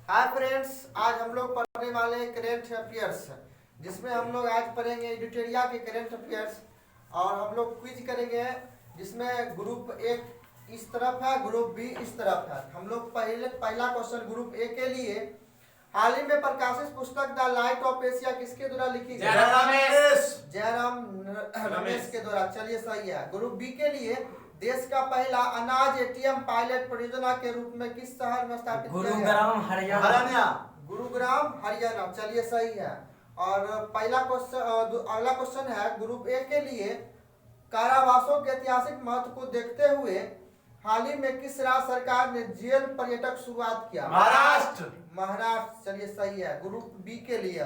Hi friends, आज हम लोग पढ़ने वाले हैं करेंट अफेयर्स, जिसमें हम लोग आज पढ़ेंगे एडिटोरिया के करेंट अफेयर्स। और हम लोग क्विज करेंगे, जिसमें ग्रुप एक इस तरफ है, ग्रुप बी इस तरफ है। हम लोग पहला क्वेश्चन ग्रुप ए के लिए, हाल ही में प्रकाशित पुस्तक द लाइट ऑफ एशिया किसके द्वारा लिखी गई? जयराम रमेश के द्वारा। चलिए सही है। ग्रुप बी के लिए, देश का पहला अनाज एटीएम पायलट परियोजना के रूप में किस शहर में स्थापित किया गया? गुरुग्राम हरियाणा। गुरुग्राम हरियाणा। चलिए सही है। और पहला क्वेश्चन, अगला क्वेश्चन है ग्रुप ए के लिए, कारावासों के ऐतिहासिक महत्व को देखते हुए हाल ही में किस राज्य सरकार ने जेल पर्यटक शुरुआत किया? महाराष्ट्र। चलिए सही है। ग्रुप बी के लिए,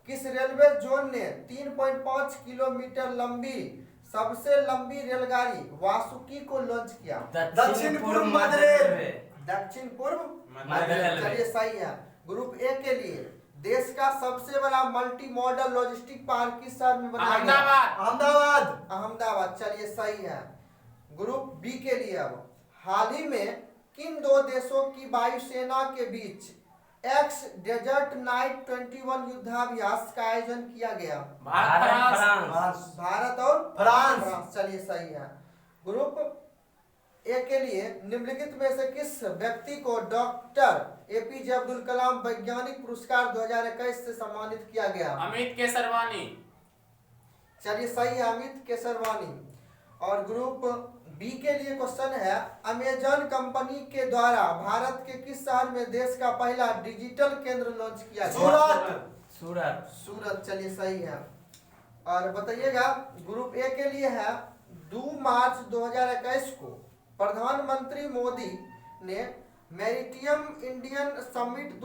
किस रेलवे जोन ने 3.5 किलोमीटर लंबी सबसे लंबी रेलगाड़ी वासुकी को लॉन्च किया? दक्षिण पूर्व मध्य रेलवे। दक्षिण पूर्व मध्य रेलवे। चलिए सही है। ग्रुप ए के लिए, देश का सबसे बड़ा मल्टी मॉडल लॉजिस्टिक पार्क किस शहर में बनाया गया? अहमदाबाद। चलिए सही है। ग्रुप बी के लिए, अब हाल ही में किन दो देशों की वायुसेना के बीच एक्स डेजर्ट नाइट 21 युद्धाभ्यास का आयोजन किया गया? भारत और फ्रांस। चलिए सही है। ग्रुप ए के लिए, निम्नलिखित में से किस व्यक्ति को डॉक्टर एपीजे अब्दुल कलाम वैज्ञानिक पुरस्कार 2021 से सम्मानित किया गया? अमित केसरवानी। चलिए सही है, अमित केसरवानी। और ग्रुप बी के लिए क्वेश्चन है, अमेजन कंपनी के द्वारा भारत के किस शहर में देश का पहला डिजिटल केंद्र लॉन्च किया गया? सूरत। चलिए सही है। और बताइएगा, ग्रुप ए के लिए है, 2 मार्च 2021 को प्रधानमंत्री मोदी ने मैरिटाइम इंडियन समिट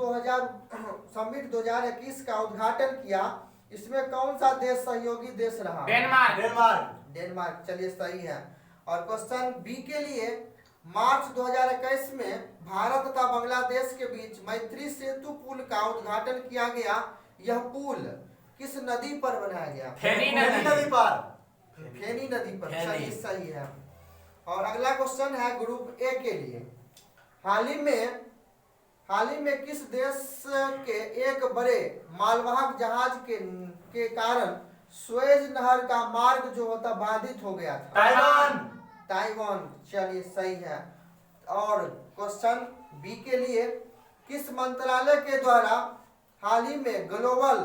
2021 का उद्घाटन किया। इसमें कौन सा देश सहयोगी देश रहा? डेनमार्क। चलिए सही है। और क्वेश्चन बी के लिए, मार्च 2021 में भारत तथा बांग्लादेश के बीच मैत्री सेतु पुल का उद्घाटन किया गया। यह पुल किस नदी पर बनाया गया? फेनी नदी पर। चलिए सही है। और अगला क्वेश्चन है ग्रुप ए के लिए, हाल ही में किस देश के एक बड़े मालवाहक जहाज के कारण सुएज नहर का मार्ग जो होता बाधित हो गया था? ताइवान। चलिए सही है। और क्वेश्चन बी के लिए, किस मंत्रालय के द्वारा हाल ही में ग्लोबल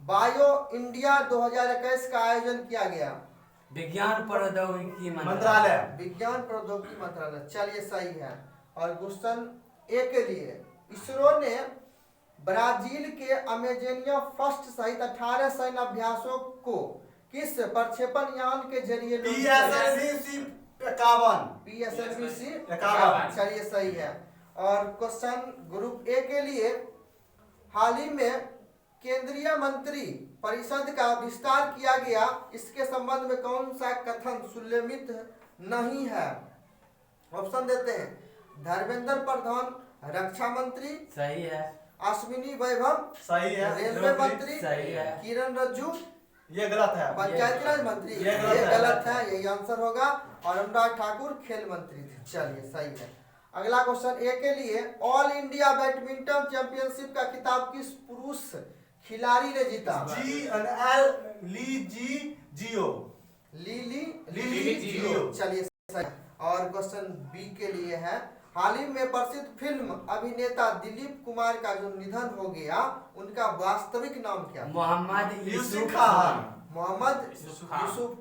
बायो इंडिया 2021 का आयोजन किया गया? विज्ञान प्रौद्योगिकी मंत्रालय। चलिए सही है। और क्वेश्चन ए के लिए, इसरो ने ब्राजील के अमेजोनिया फर्स्ट सहित 18 सैन्य अभ्यासों को किस प्रक्षेपण यान के जरिए? PSLV-C 51। चलिए सही है। और क्वेश्चन ग्रुप ए के लिए, हाल ही में केंद्रीय मंत्री परिषद का विस्तार किया गया। इसके संबंध में कौन सा कथन सुललित नहीं है? ऑप्शन देते हैं, धर्मेंद्र प्रधान रक्षा मंत्री, सही है। अश्विनी वैभव, सही है। रेलवे मंत्री, सही है। किरण रिजिजू, ये गलत है। पंचायती राज मंत्री, ये गलत है, यही आंसर होगा। और अनुराग ठाकुर खेल मंत्री थे। चलिए सही है। अगला क्वेश्चन ए के लिए, ऑल इंडिया बैडमिंटन चैंपियनशिप का खिताब किस पुरुष खिलाड़ी ने जीता? ली जियो। चलिए सही। और क्वेश्चन बी के लिए है, हाल ही में प्रसिद्ध फिल्म अभिनेता दिलीप कुमार का जो निधन हो गया, उनका वास्तविक नाम क्या? मोहम्मद यूसुफ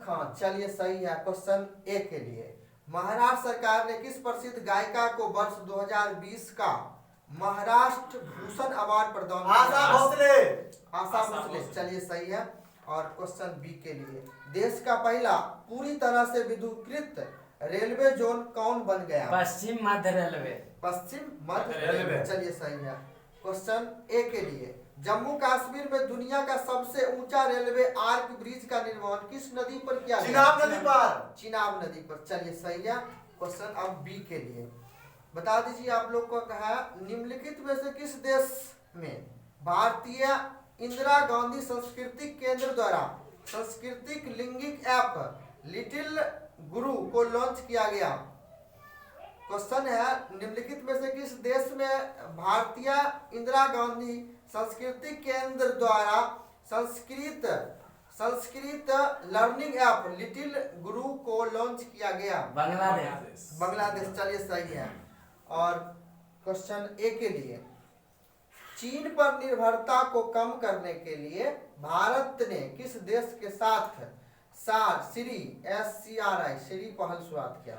खान। चलिए सही है। क्वेश्चन ए के लिए, महाराष्ट्र सरकार ने किस प्रसिद्ध गायिका को वर्ष 2020 का महाराष्ट्र भूषण अवार्ड प्रदान किया? आशा भोसले। चलिए सही है। और क्वेश्चन बी के लिए, देश का पहला पूरी तरह से विद्युतीकृत रेलवे जोन कौन बन गया? पश्चिम मध्य रेलवे। चलिए सही है। क्वेश्चन ए के लिए, जम्मू कश्मीर में दुनिया का सबसे ऊंचा रेलवे आर्क ब्रिज का निर्माण किस नदी पर किया गया? चिनाब नदी पर। चलिए सही है। क्वेश्चन अब बी के लिए, बता दीजिए आप लोग को कहा, निम्नलिखित में से किस देश में भारतीय इंदिरा गांधी सांस्कृतिक केंद्र द्वारा सांस्कृतिक लिंगिक ऐप लिटिल गुरु को लॉन्च किया गया? क्वेश्चन है, निम्नलिखित में से किस देश में भारतीय इंदिरा गांधी संस्कृति केंद्र द्वारा संस्कृत लर्निंग ऐप लिटिल गुरु को लॉन्च किया गया? बांग्लादेश। बांग्लादेश। चलिए सही है। और क्वेश्चन ए के लिए, चीन पर निर्भरता को कम करने के लिए भारत ने किस देश के साथ सीरी पहल शुरुआत किया?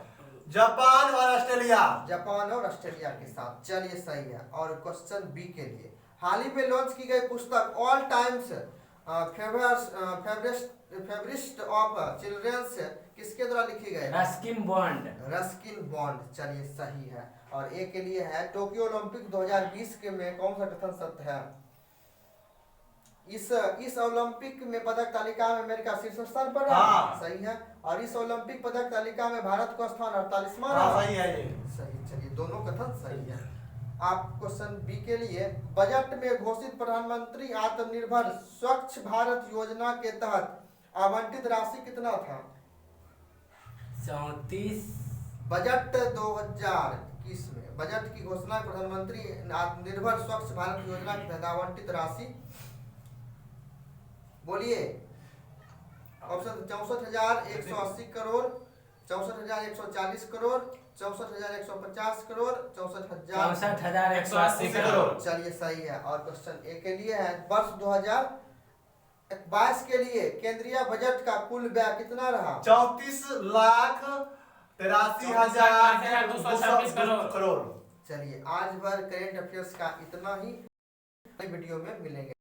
जापान और ऑस्ट्रेलिया। जापान और ऑस्ट्रेलिया के साथ। चलिए सही है। और क्वेश्चन बी के लिए, हाल ही में लॉन्च की गई पुस्तक ऑल टाइम्स फेवरिस्ट ऑफ चिल्ड्रंस किसके द्वारा लिखी गई? Ruskin bond. Ruskin bond. चलिए सही है। और ए के लिए है, टोक्यो ओलंपिक 2020 के में कौन सा कथन सत्य है? इस ओलंपिक में पदक तालिका में अमेरिका शीर्ष स्थान पर रहा। हाँ। सही है। और इस ओलंपिक पदक तालिका में भारत को स्थान 48वां हाँ, रहा। सही है ये। सही। चलिए दोनों कथन सही है। आप क्वेश्चन बी के लिए, बजट में घोषित प्रधानमंत्री आत्मनिर्भर स्वच्छ भारत योजना के तहत आवंटित राशि कितना था? 34। बजट 2021 में बजट की घोषणा प्रधानमंत्री आत्मनिर्भर स्वच्छ भारत योजना के तहत आवंटित राशि बोलिए। ऑप्शन 64,180 करोड़, 64,140 करोड़, 64,150 करोड़, 64,000। 64,180 करोड़। चलिए सही है। और क्वेश्चन ए के लिए है, वर्ष 2022 के लिए केंद्रीय बजट का कुल व्यय कितना रहा? 34,83,226 करोड़। चलिए आज भर करेंट अफेयर्स का इतना ही, वीडियो में मिलेंगे।